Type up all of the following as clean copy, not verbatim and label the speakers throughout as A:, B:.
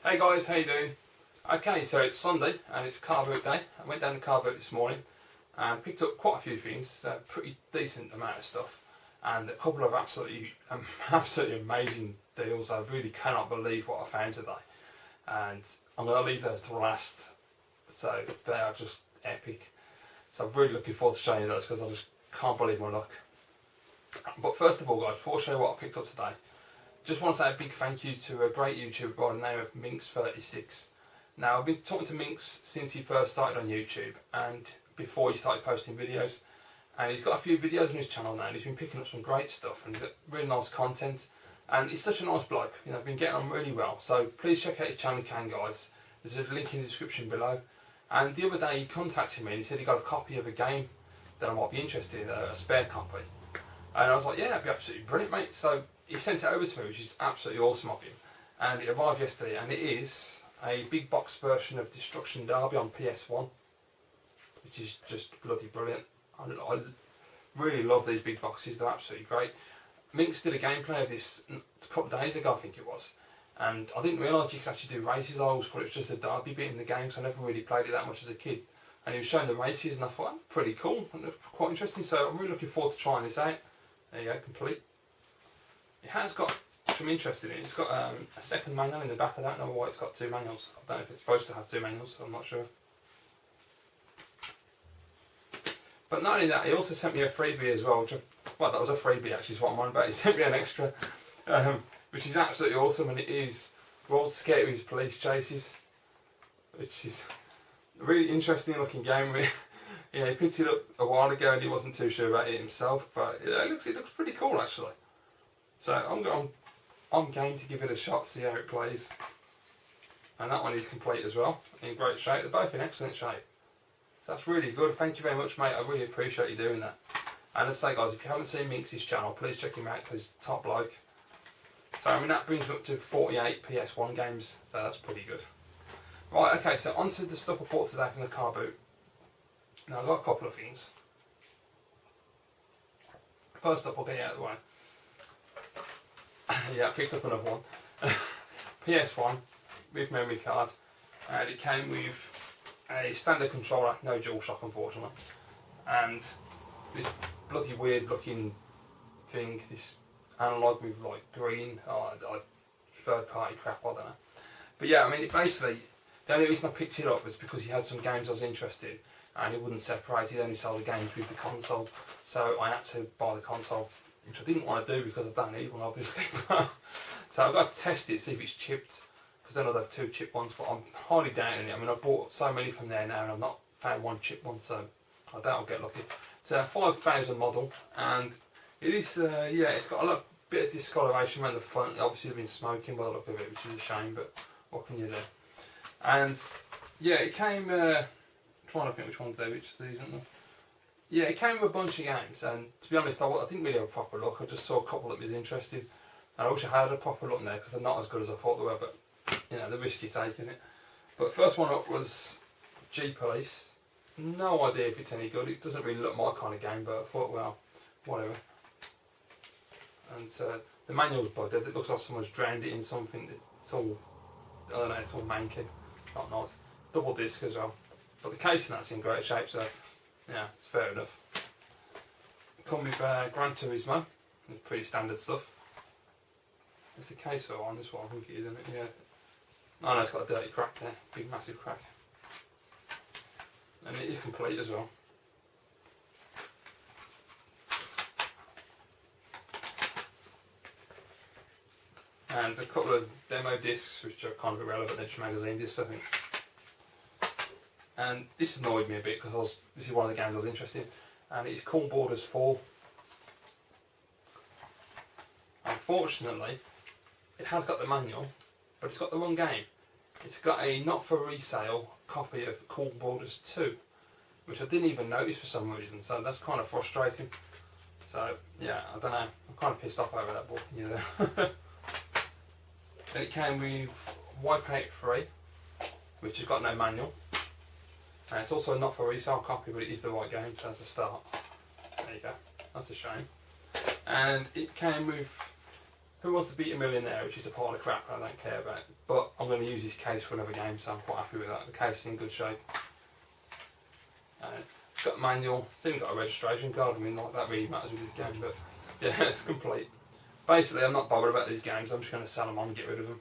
A: Hey guys, how you doing? Okay, so it's Sunday and it's car boot day. I went down the car boot this morning and picked up quite a few things, a pretty decent amount of stuff, and a couple of absolutely amazing deals. I really cannot believe what I found today, and I'm going to leave those to last. So they are just epic. So I'm really looking forward to showing you those because I just can't believe my luck. But first of all, guys, before I show you what I picked up today, just want to say a big thank you to a great YouTuber by the name of Minks36. Now, I've been talking to Minks since he first started on YouTube and before he started posting videos. And he's got a few videos on his channel now and he's been picking up some great stuff and he's got really nice content. And he's such a nice bloke, you know, I've been getting on really well. So please check out his channel if you can, guys. There's a link in the description below. And the other day he contacted me and he said he got a copy of a game that I might be interested in, a spare copy. And I was like, yeah, that'd be absolutely brilliant, mate. So he sent it over to me, which is absolutely awesome of him. And it arrived yesterday, and it is a big box version of Destruction Derby on PS1, which is just bloody brilliant. I really love these big boxes, they're absolutely great. Minks did a gameplay of this a couple of days ago, I think it was. And I didn't realise you could actually do races. I always thought it was just a derby bit in the game, so I never really played it that much as a kid. And he was showing the races, and I thought, oh, pretty cool, and quite interesting. So I'm really looking forward to trying this out. There you go, complete. It has got some interest in it. It's got a second manual in the back. I don't know why it's got two manuals. I don't know if it's supposed to have two manuals, so I'm not sure. But not only that, he also sent me a freebie as well. Well, that was a freebie actually, is what I'm on about. He sent me an extra, which is absolutely awesome, and it is World's Scariest Police Chases, which is a really interesting looking game. Yeah, he picked it up a while ago and he wasn't too sure about it himself, but it looks pretty cool actually. So I'm game to give it a shot, see how it plays. And that one is complete as well, in great shape. They're both in excellent shape. So that's really good. Thank you very much, mate. I really appreciate you doing that. And as I say, guys, if you haven't seen Minks' channel, please check him out because he's top bloke. So I mean that brings me up to 48 PS1 games, so that's pretty good. Right, okay, so on to the stuff I bought today from the car boot. Now I've got a couple of things. First up, I'll get it out of the way. Yeah, I picked up another one. PS1 with memory card, and it came with a standard controller, no DualShock unfortunately, and this bloody weird looking thing, this analog with like green, third party crap, I don't know. But yeah, I mean, it basically, the only reason I picked it up was because he had some games I was interested in, and he wouldn't separate, he'd only sell the games with the console, so I had to buy the console, which I didn't want to do because I don't need one obviously. So I've got to test it, see if it's chipped, because then I'd have two chipped ones, but I'm highly doubting it. I mean, I've bought so many from there now and I've not found one chipped one, so I doubt I'll get lucky. It's a 5000 model, and it is, yeah, it's got a bit of discoloration around the front. Obviously they've been smoking by the look of it, which is a shame, but what can you do? And yeah, it came, trying to think which one to do, which of these, aren't there? Yeah, it came with a bunch of games, and to be honest, I didn't really have a proper look. I just saw a couple that was interesting, and I wish I had a proper look there because they're not as good as I thought they were, but you know, the risk you're taking it. But first one up was G-Police. No idea if it's any good. It doesn't really look my kind of game, but I thought, well, whatever. And the manual's buggered. It looks like someone's drowned it in something. It's all, I don't know, it's all manky. Not nice. Double disc as well. But the casing that's in great shape, so yeah, it's fair enough. Come with Gran Turismo, it's pretty standard stuff. It's the case on this one, I think it is, isn't it? Yeah. Oh no, it's got a dirty crack there, big massive crack. And it is complete as well. And a couple of demo discs, which are kind of irrelevant, they're just magazine discs, I think. And this annoyed me a bit because this is one of the games I was interested in, and it's Cool Borders 4. Unfortunately, it has got the manual, but it's got the wrong game. It's got a not for resale copy of Cool Borders 2, which I didn't even notice for some reason, so that's kind of frustrating. So yeah, I don't know, I'm kind of pissed off over that book, you know. Then it came with Wipeout 3, which has got no manual. And it's also a not for resale copy, but it is the right game, so that's a start. There you go, that's a shame. And it came with Who Wants to Beat a Millionaire, which is a pile of crap I don't care about. But I'm going to use this case for another game, so I'm quite happy with that. The case is in good shape. It's got a manual, it's even got a registration card. I mean, not that really matters with this game, but yeah, it's complete. Basically, I'm not bothered about these games. I'm just going to sell them on and get rid of them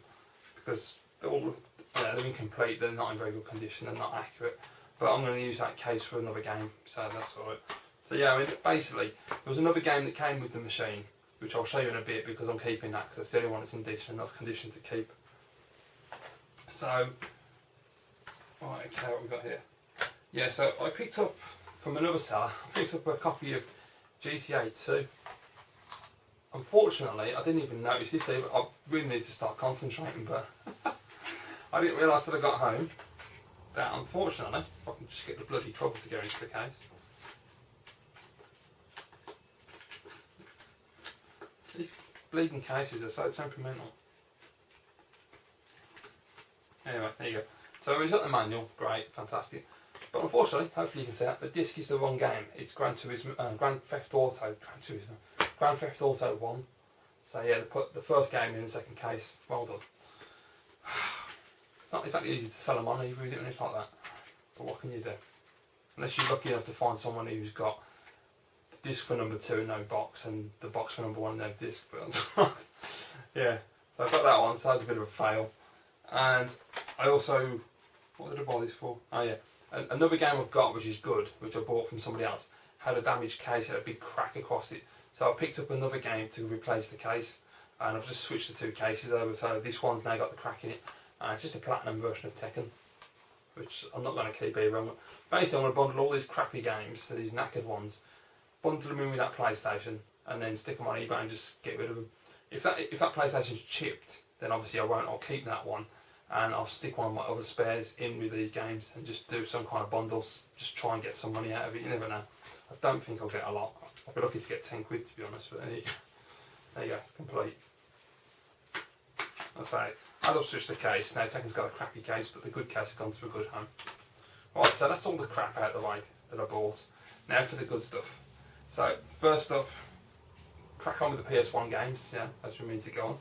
A: because they're all, they're incomplete. They're not in very good condition. They're not accurate. But I'm going to use that case for another game, so that's alright. So yeah, I mean, basically, there was another game that came with the machine, which I'll show you in a bit because I'm keeping that because it's the only one that's in decent enough condition to keep. So, right, okay, what we got here? Yeah, so I picked up from another seller. I picked up a copy of GTA 2. Unfortunately, I didn't even notice this. I really need to start concentrating, but I didn't realise that I got home that unfortunately, if I can just get the bloody cover to go into the case. These bleeding cases are so temperamental. Anyway, there you go. So we've got the manual, great, fantastic. But unfortunately, hopefully you can see that, the disc is the wrong game. It's Grand Theft Auto 1. So yeah, they put the first game in the second case. Well done. It's not exactly easy to sell them on either, is it, when it's like that? But what can you do? Unless you're lucky enough to find someone who's got the disc for number 2 and no box, and the box for number 1 and no disc. But yeah, so I've got that one, so that's a bit of a fail. And I also, what did I buy this for? Oh yeah, another game I've got which is good, which I bought from somebody else, had a damaged case, had a big crack across it. So I picked up another game to replace the case, and I've just switched the 2 cases over, so this one's now got the crack in it. And it's just a platinum version of Tekken, which I'm not going to keep either. Basically, I'm going to bundle all these crappy games, so these knackered ones, bundle them in with that PlayStation, and then stick them on eBay and just get rid of them. If that PlayStation's chipped, then obviously I won't. I'll keep that one, and I'll stick one of my other spares in with these games and just do some kind of bundles, just try and get some money out of it. You never know. I don't think I'll get a lot. I'll be lucky to get 10 quid, to be honest, but there you go. There you go, it's complete. I'll say, as I've switched the case, now Tekken's got a crappy case, but the good case has gone to a good home. Right, so that's all the crap out of the way that I bought. Now for the good stuff. So, first up, crack on with the PS1 games, yeah, as we mean to go on.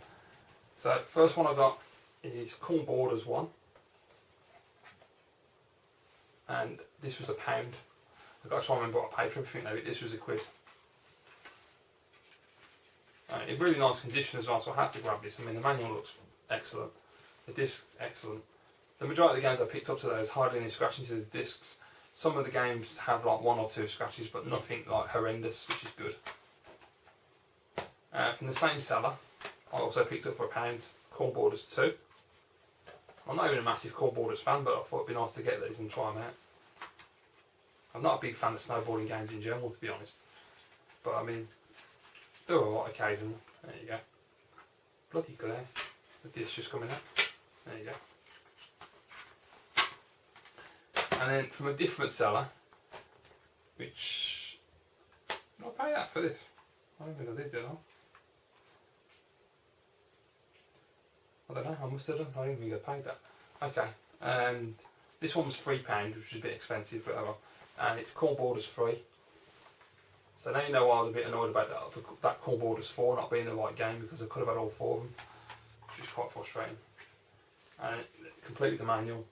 A: So, first one I got is Corn Borders 1. And this was £1. I've got to try and remember what I paid for everything now, this was £1. In really nice condition as well, so I had to grab this. I mean, the manual looks excellent, the disc's excellent. The majority of the games I picked up today, there's hardly any scratching to the discs. Some of the games have like 1 or 2 scratches, but nothing like horrendous, which is good. From the same seller, I also picked up for £1 Corn Borders 2. I'm not even a massive Corn Borders fan, but I thought it'd be nice to get these and try them out. I'm not a big fan of snowboarding games in general, to be honest, but I mean, they're alright occasionally. There you go. Bloody glare. The disc just coming out. There you go. And then from a different seller, which, did I pay that for this? I don't think I did I? I don't know, I must have done. I didn't think I paid that. Okay, and this one was £3, which is a bit expensive, but and it's Corn Borders 3. So now you know why I was a bit annoyed about that Corn Borders 4 not being the right game, because I could have had all 4 of them, which is quite frustrating. And complete with the manual,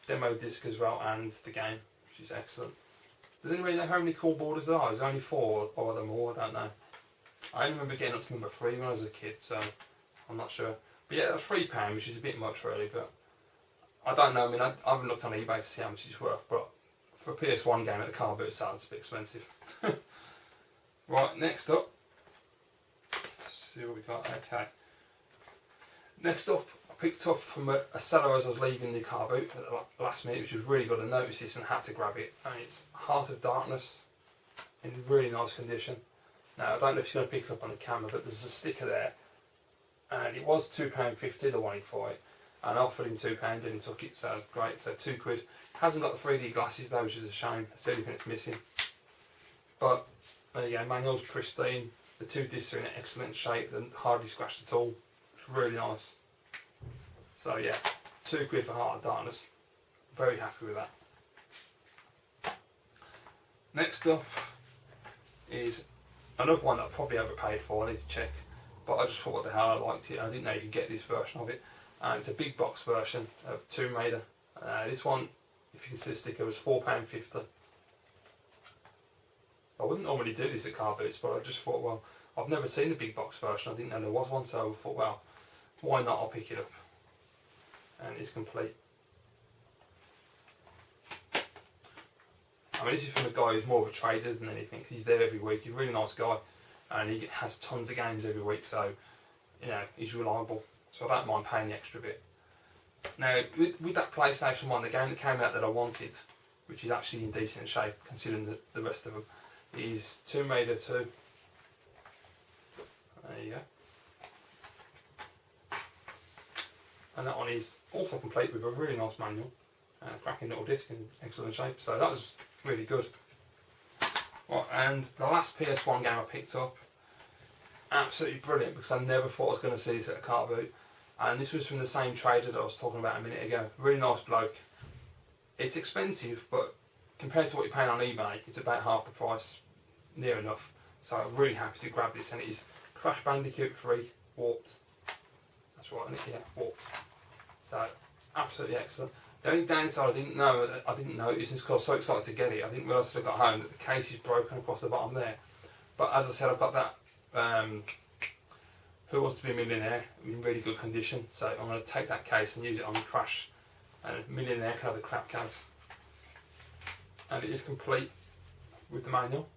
A: demo disc as well, and the game, which is excellent. Does anybody know how many Corn Borders there are? Is there only 4 or are there more? I don't know. I only remember getting up to number 3 when I was a kid, so I'm not sure. But yeah, that's £3, which is a bit much really, but I don't know. I mean, I haven't looked on eBay to see how much it's worth, but for a PS1 game at the car boot sale, it's a bit expensive. Right, next up, let's see what we got. Okay. Next up, I picked up from a seller as I was leaving the car boot at the last minute, which was really good. I noticed this and had to grab it. And it's Heart of Darkness in really nice condition. Now, I don't know if you're going to pick it up on the camera, but there's a sticker there. And it was £2.50 the wanted for it. And I offered him £2 and he took it, so great, so £2. Hasn't got the 3D glasses though, which is a shame. That's the only thing it's missing. But there you go, manual's pristine. The 2 discs are in excellent shape, they're hardly scratched at all. It's really nice. So yeah, £2 for Heart of Darkness. Very happy with that. Next up is another one that I probably overpaid for, I need to check. but I just thought what the hell, I liked it. I didn't know you could get this version of it. And it's a big box version of Tomb Raider. This one, if you can see the sticker, was £4.50. I wouldn't normally do this at car boots, but I just thought, well, I've never seen the big box version. I didn't know there was one, so I thought, well, why not? I'll pick it up. And it's complete. I mean, this is from a guy who's more of a trader than anything. He's there every week. He's a really nice guy, and he has tons of games every week. So, you know, he's reliable. So I don't mind paying the extra bit. Now, with that PlayStation 1, the game that came out that I wanted, which is actually in decent shape considering the rest of them, is Tomb Raider 2. There you go. And that one is also complete with a really nice manual and a cracking little disc in excellent shape. So that was really good. Well, and the last PS1 game I picked up, absolutely brilliant, because I never thought I was going to see this at a car boot. And this was from the same trader that I was talking about a minute ago. Really nice bloke. It's expensive, but compared to what you're paying on eBay, it's about half the price, near enough. So I'm really happy to grab this, and it is Crash Bandicoot 3 Warped. That's right, isn't it? Yeah, Warped. So absolutely excellent. The only downside I didn't notice is because I was so excited to get it. I didn't realise until I got home that the case is broken across the bottom there. But as I said, I've got that Who Wants to Be a Millionaire in really good condition. So I'm going to take that case and use it on the Crash. And Millionaire can have the crap case. And it is complete with the manual.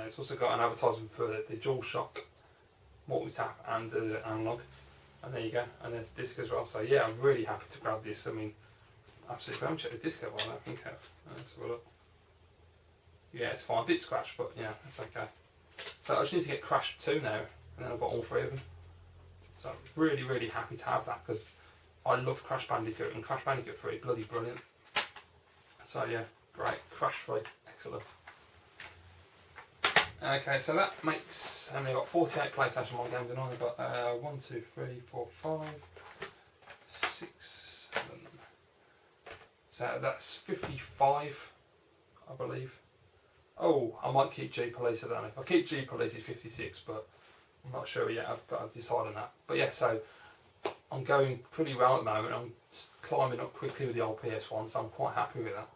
A: It's also got an advertisement for the DualShock multi-tap and the analog. And there you go, and there's the disc as well. So yeah, I'm really happy to grab this. I mean, absolutely. I haven't checked the disc out while I think of. Let's have a look. Yeah, it's fine. A bit scratched, but yeah, that's okay. So I just need to get Crash 2 now, and then I've got all 3 of them. So I'm really, really happy to have that, because I love Crash Bandicoot, and Crash Bandicoot 3 bloody brilliant. So yeah, great. Crash 3, excellent. Okay, so that makes, and they've got 48 PlayStation 1 games in all. They've got 1, 2, 3, 4, 5, 6, 7. So that's 55, I believe. Oh, I might keep G Police, I don't know. If I keep G Police, it's 56, but I'm not sure yet. I've decided on that. But yeah, so I'm going pretty well at the moment. I'm climbing up quickly with the old PS1, so I'm quite happy with that.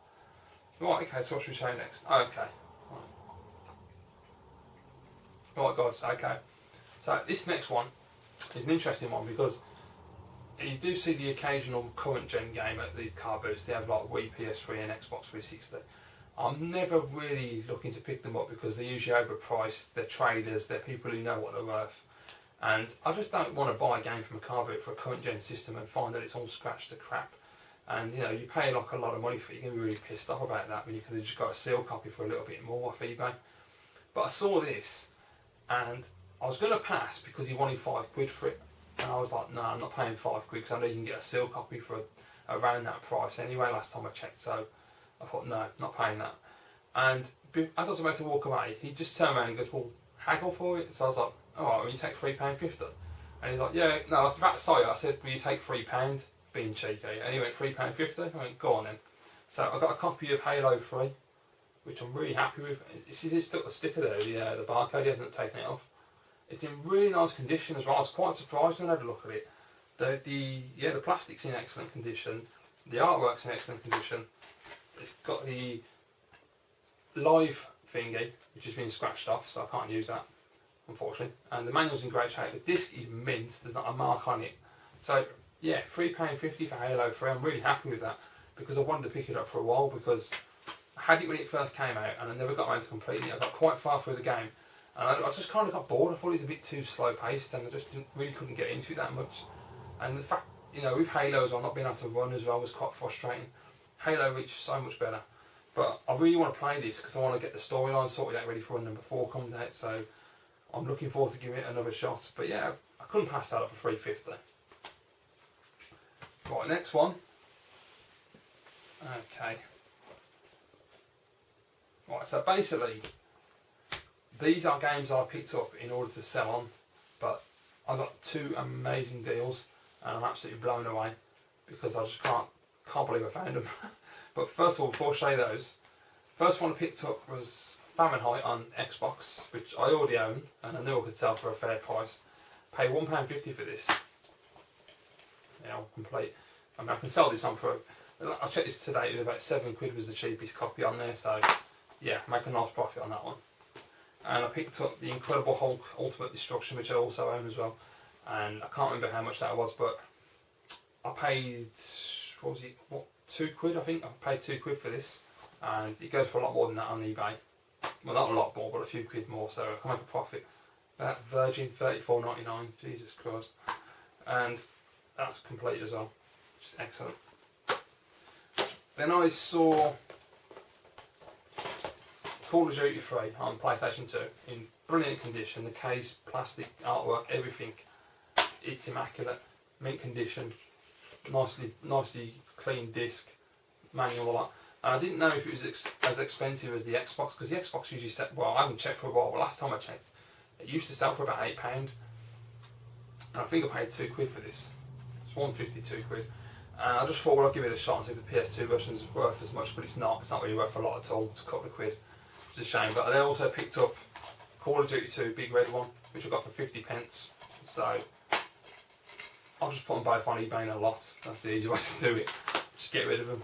A: Right, okay, so what should we show next? Oh, okay. Right guys, okay. So this next one is an interesting one, because you do see the occasional current gen game at these car booths. They have like Wii, PS3 and Xbox 360. I'm never really looking to pick them up because they're usually overpriced, they're traders, they're people who know what they're worth. And I just don't want to buy a game from a car boot for a current gen system and find that it's all scratched to crap. And you know, you pay like a lot of money for it, you're going to be really pissed off about that when you could have just got a sealed copy for a little bit more off eBay. But I saw this, and I was going to pass because he wanted £5 for it, and I was like, no, I'm not paying £5 because I know you can get a seal copy for around that price anyway last time I checked. So I thought, no, not paying that. And as I was about to walk away, he just turned around and goes, well, haggle for it. So I was like, alright, will you take £3.50? And he's like, yeah, no, I was about to say it. I said, will you take £3, being cheeky? And he went, £3.50? I went, go on then. So I got a copy of Halo 3, which I'm really happy with. It's still the sticker there, the barcode, he hasn't taken it off. It's in really nice condition as well. I was quite surprised when I had a look at it. The plastic's in excellent condition, the artwork's in excellent condition. It's got the live thingy, which has been scratched off, so I can't use that, unfortunately. And the manual's in great shape. The disc is mint, there's not a mark on it. So yeah, £3.50 for Halo 3, I'm really happy with that, because I wanted to pick it up for a while, because I had it when it first came out and I never got around to completing it. I got quite far through the game and I just kind of got bored. I thought it was a bit too slow paced and I just really couldn't get into it that much. And the fact, you know, with Halo as well, not being able to run as well was quite frustrating. Halo Reach so much better. But I really want to play this because I want to get the storyline sorted out ready for when number 4 comes out. So I'm looking forward to giving it another shot. But yeah, I couldn't pass that up for £3.50. Right, next one. Okay. Right, so basically, these are games I picked up in order to sell on, but I got 2 amazing deals and I'm absolutely blown away because I just can't believe I found them. But first of all, before I show you those, first one I picked up was Fahrenheit on Xbox, which I already own, and I knew I could sell for a fair price. Pay £1.50 for this. Now complete. I mean, I can sell this on for. I checked this today. It was about £7 was the cheapest copy on there. So yeah, make a nice profit on that one. And I picked up the Incredible Hulk Ultimate Destruction, which I also own as well. And I can't remember how much that was, but I paid, what was it? What, £2? I think I paid £2 for this, and it goes for a lot more than that on eBay. Well, not a lot more, but a few quid more. So I can make a profit. That Virgin $34.99. Jesus Christ, and that's complete as well, which is excellent. Then I saw Call of Duty 3 on PlayStation 2 in brilliant condition. The case, plastic, artwork, everything. It's immaculate, mint condition, nicely clean disc, manual, all that. And I didn't know if it was as expensive as the Xbox, because the Xbox usually well, I haven't checked for a while, but last time I checked, it used to sell for about £8. And I think I paid £2 for this. It's £1.52. And I just thought, well, I'll give it a shot and see if the PS2 version is worth as much, but it's not. It's not really worth a lot at all. It's a couple of quid. It's a shame. But I also picked up Call of Duty 2, big red one, which I got for 50p. So I'll just put them both on eBay in a lot. That's the easy way to do it. Just get rid of them.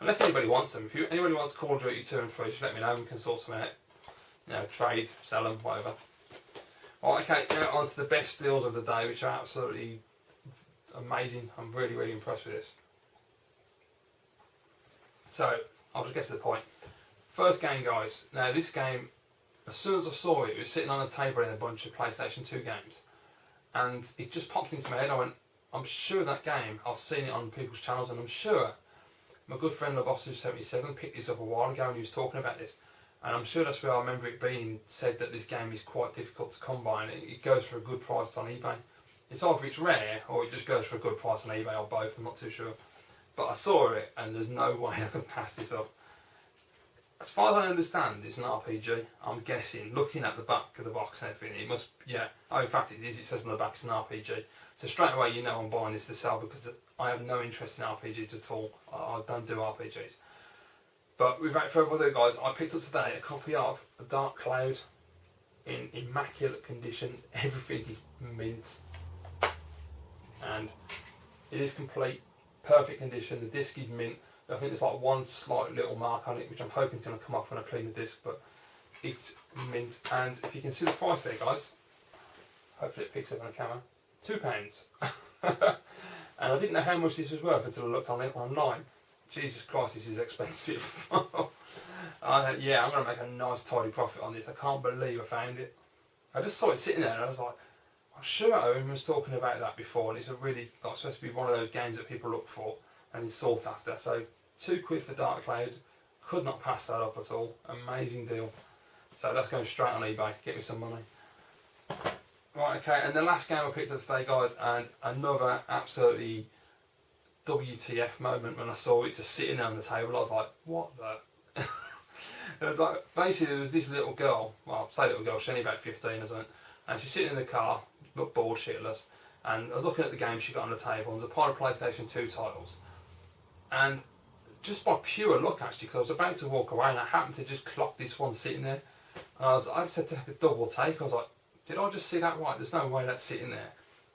A: Unless anybody wants them. If anybody wants Call of Duty 2 and 3, just let me know and we can sort some out. You know, trade, sell them, whatever. Alright, okay, now on to the best deals of the day, which are absolutely amazing. I'm really impressed with this. So, I'll just get to the point. First game, guys. Now, this game, as soon as I saw it, it was sitting on a table in a bunch of PlayStation 2 games. And it just popped into my head. I went, I'm sure that game, I've seen it on people's channels, and I'm sure my good friend Labosu77 picked this up a while ago and he was talking about this. And I'm sure that's where I remember it being said that this game is quite difficult to come by, and it goes for a good price on eBay. It's either it's rare or it just goes for a good price on eBay, or both, I'm not too sure. But I saw it and there's no way I could pass this up. As far as I understand, it's an RPG. I'm guessing, looking at the back of the box and everything, it must, yeah. Oh, in fact it is, it says on the back it's an RPG. So straight away you know I'm buying this to sell, because I have no interest in RPGs at all. I don't do RPGs. But without further ado, guys, I picked up today a copy of A Dark Cloud in immaculate condition. Everything is mint. And it is complete, perfect condition. The disc is mint. I think there's like one slight little mark on it, which I'm hoping is going to come off when I clean the disc, but it's mint. And if you can see the price there, guys, hopefully it picks up on the camera, £2. And I didn't know how much this was worth until I looked on it online. Jesus Christ, this is expensive. Yeah, I'm going to make a nice tidy profit on this. I can't believe I found it. I just saw it sitting there and I was like, I'm sure Owen was talking about that before, and it's a really, like, supposed to be one of those games that people look for and is sought after. So £2 for Dark Cloud, could not pass that up at all. Amazing deal. So that's going straight on eBay, get me some money. Right, okay, and the last game I picked up today, guys, and another absolutely WTF moment when I saw it just sitting there on the table. I was like, what the? It was like, basically there was this little girl, well, say little girl, she's only about 15 or something, and she's sitting in the car, looked bored shitless, and I was looking at the game she got on the table, and there's a pile of PlayStation 2 titles, and just by pure luck actually, because I was about to walk away and I happened to just clock this one sitting there, and I just had to take a double take. I was like, did I just see that right? There's no way that's sitting there.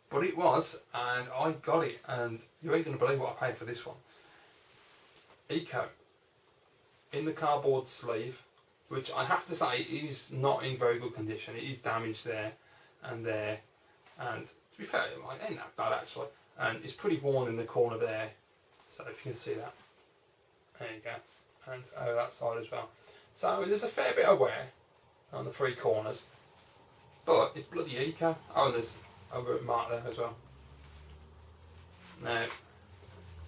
A: But it was, and I got it, and you ain't going to believe what I paid for this one. Eco, in the cardboard sleeve, which I have to say is not in very good condition. It is damaged there, and to be fair, it ain't that bad actually. And it's pretty worn in the corner there, so if you can see that. There you go, and over that side as well. So there's a fair bit of wear on the three corners, but it's bloody Eco. Oh, and there's a mark there as well. Now,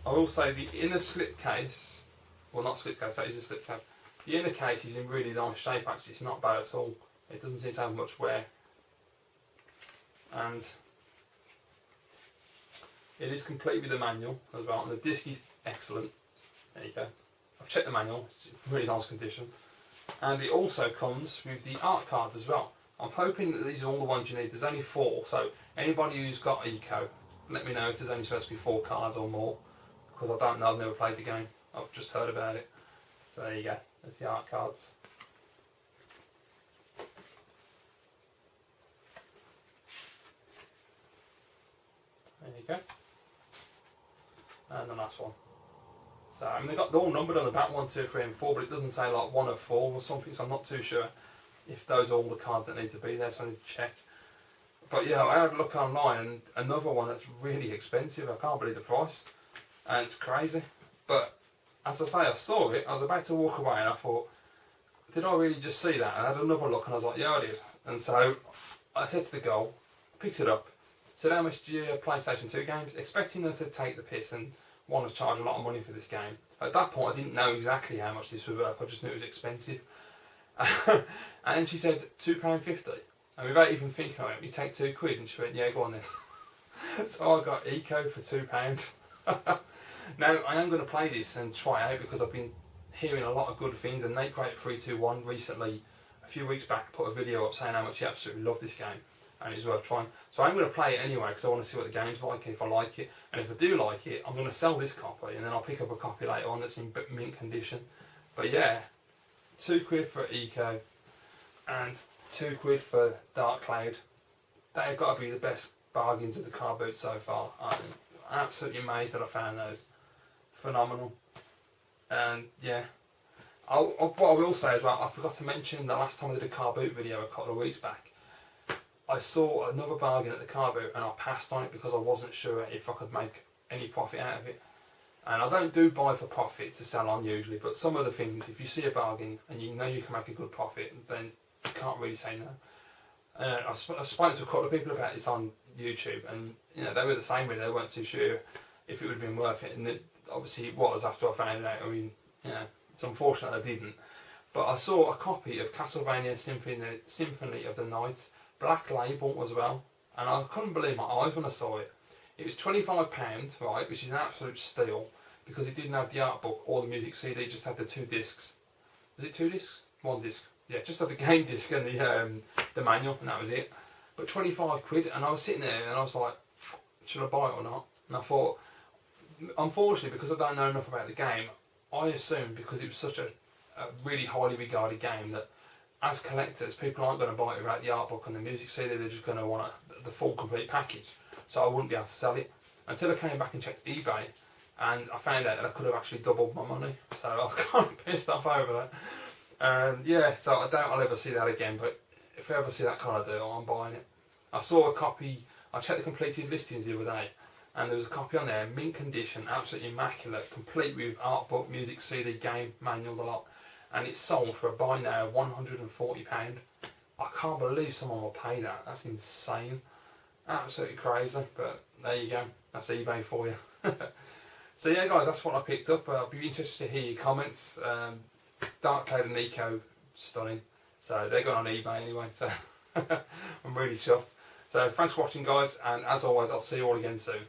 A: I will say the inner slip case, well, not slip case, that is a slip case. The inner case is in really nice shape actually, it's not bad at all. It doesn't seem to have much wear. And it is complete with the manual as well, and the disc is excellent. There you go. I've checked the manual, it's in really nice condition. And it also comes with the art cards as well. I'm hoping that these are all the ones you need. There's only 4, so anybody who's got Eco, let me know if there's only supposed to be 4 cards or more, because I don't know, I've never played the game, I've just heard about it. So there you go, there's the art cards. There you go. And the last one. So I mean they're all numbered on the back, 1, 2, 3 and 4, but it doesn't say like 1 of 4 or something, so I'm not too sure if those are all the cards that need to be there, so I need to check. But yeah, I had a look online and another one that's really expensive. I can't believe the price, and it's crazy. But as I say, I saw it, I was about to walk away and I thought, did I really just see that? And I had another look and I was like, yeah, I did. And so I said to the girl, picked it up, said, how much do you PlayStation 2 games? Expecting her to take the piss and want to charge a lot of money for this game. At that point I didn't know exactly how much this was worth, I just knew it was expensive. And she said £2.50. And without even thinking of it, you take £2 and she went, yeah, go on then. So I got Eco for £2. Now I am going to play this and try it out because I've been hearing a lot of good things, and Nate Creator 321 recently, a few weeks back, put a video up saying how much he absolutely loved this game and it's worth trying. So I'm going to play it anyway because I want to see what the game's like, if I like it, and if I do like it I'm going to sell this copy and then I'll pick up a copy later on that's in mint condition. But yeah, £2 for Eco and £2 for Dark Cloud. They've got to be the best bargains of the car boot so far. I'm absolutely amazed that I found those. Phenomenal. And yeah, what I will say as well, I forgot to mention the last time I did a car boot video a couple of weeks back, I saw another bargain at the car boot and I passed on it because I wasn't sure if I could make any profit out of it. And I don't do buy for profit to sell on usually, but some of the things, if you see a bargain and you know you can make a good profit, then you can't really say no. I've spoken to a couple of people about this on YouTube, and you know they were the same way. They weren't too sure if it would have been worth it, and obviously it was after I found out. I mean, you know, it's unfortunate I didn't. But I saw a copy of Castlevania Symphony of the Night, Black Label as well, and I couldn't believe my eyes when I saw it. It was £25, right, which is an absolute steal, because it didn't have the art book or the music CD, it just had the 2 discs. Was it 2 discs? 1 disc. Yeah, just had the game disc and the manual, and that was it. But £25, and I was sitting there and I was like, should I buy it or not? And I thought, unfortunately, because I don't know enough about the game, I assumed because it was such a really highly regarded game that as collectors, people aren't going to buy it without the art book and the music CD, they're just going to want the full complete package. So I wouldn't be able to sell it until I came back and checked eBay, and I found out that I could have actually doubled my money. So I was kind of pissed off over that. And yeah, so I doubt I'll ever see that again, but if I ever see that kind of deal, I'm buying it. I saw a copy, I checked the completed listings the other day, and there was a copy on there, mint condition, absolutely immaculate, complete with art book, music CD, game, manual, the lot. And it's sold for a buy now of £140. I can't believe someone will pay that. That's insane. Absolutely crazy, but there you go. That's eBay for you. So yeah guys, that's what I picked up. I'll be interested to hear your comments. Dark Cloud and Eco, stunning. So they're going on eBay anyway, so I'm really chuffed. So thanks for watching guys, and as always I'll see you all again soon.